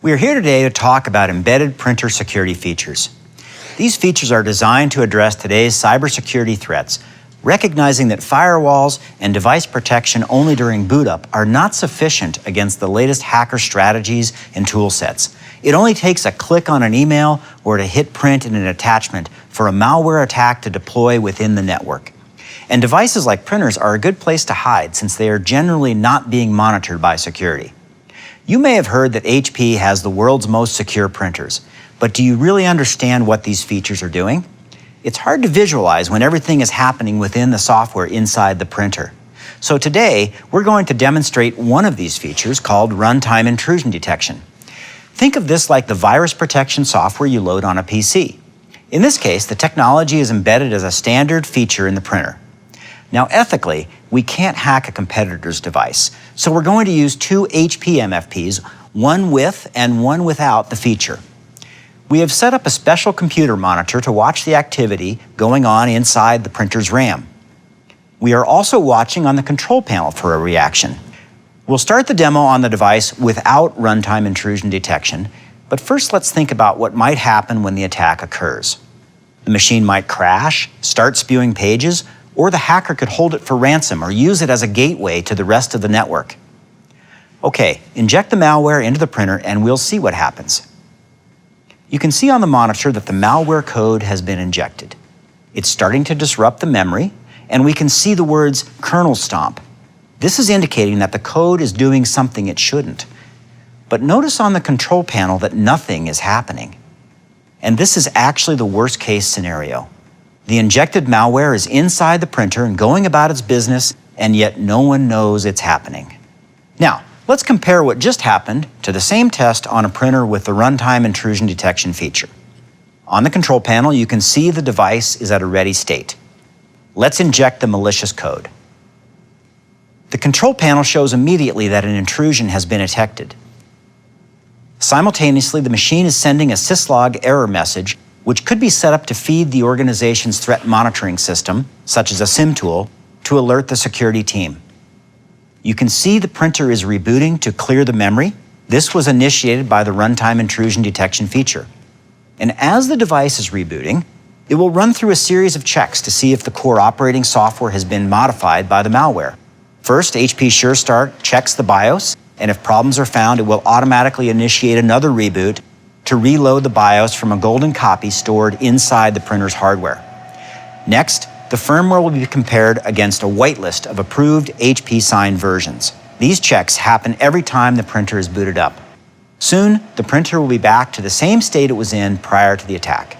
We are here today to talk about embedded printer security features. These features are designed to address today's cybersecurity threats, recognizing that firewalls and device protection only during boot up are not sufficient against the latest hacker strategies and tool sets. It only takes a click on an email or to hit print in an attachment for a malware attack to deploy within the network. And devices like printers are a good place to hide since they are generally not being monitored by security. You may have heard that HP has the world's most secure printers, but do you really understand what these features are doing? It's hard to visualize when everything is happening within the software inside the printer. So today, we're going to demonstrate one of these features called Run-time Intrusion Detection. Think of this like the virus protection software you load on a PC. In this case, the technology is embedded as a standard feature in the printer. Now, ethically, we can't hack a competitor's device, so we're going to use two HP MFPs, one with and one without the feature. We have set up a special computer monitor to watch the activity going on inside the printer's RAM. We are also watching on the control panel for a reaction. We'll start the demo on the device without runtime intrusion detection, but first let's think about what might happen when the attack occurs. The machine might crash, start spewing pages, or the hacker could hold it for ransom or use it as a gateway to the rest of the network. Okay, inject the malware into the printer and we'll see what happens. You can see on the monitor that the malware code has been injected. It's starting to disrupt the memory, and we can see the words kernel stomp. This is indicating that the code is doing something it shouldn't. But notice on the control panel that nothing is happening. And this is actually the worst case scenario. The injected malware is inside the printer and going about its business, and yet no one knows it's happening. Now, let's compare what just happened to the same test on a printer with the runtime intrusion detection feature. On the control panel, you can see the device is at a ready state. Let's inject the malicious code. The control panel shows immediately that an intrusion has been detected. Simultaneously, the machine is sending a syslog error message, which could be set up to feed the organization's threat monitoring system, such as a SIM tool, to alert the security team. You can see the printer is rebooting to clear the memory. This was initiated by the runtime intrusion detection feature. And as the device is rebooting, it will run through a series of checks to see if the core operating software has been modified by the malware. First, HP SureStart checks the BIOS, and if problems are found, it will automatically initiate another reboot to reload the BIOS from a golden copy stored inside the printer's hardware. Next, the firmware will be compared against a whitelist of approved HP signed versions. These checks happen every time the printer is booted up. Soon, the printer will be back to the same state it was in prior to the attack.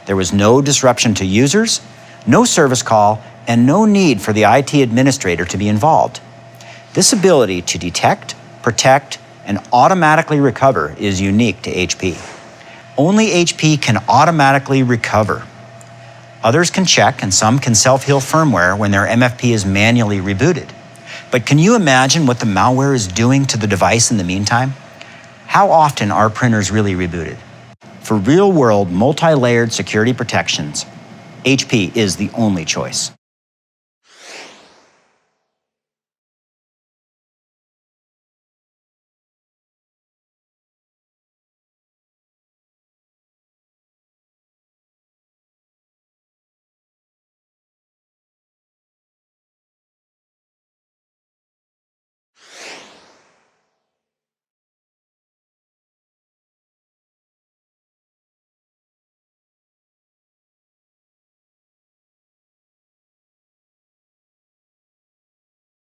There was no disruption to users, no service call, and no need for the IT administrator to be involved. This ability to detect, protect, and automatically recover is unique to HP. Only HP can automatically recover. Others can check, and some can self-heal firmware when their MFP is manually rebooted. But can you imagine what the malware is doing to the device in the meantime? How often are printers really rebooted? For real-world, multi-layered security protections, HP is the only choice.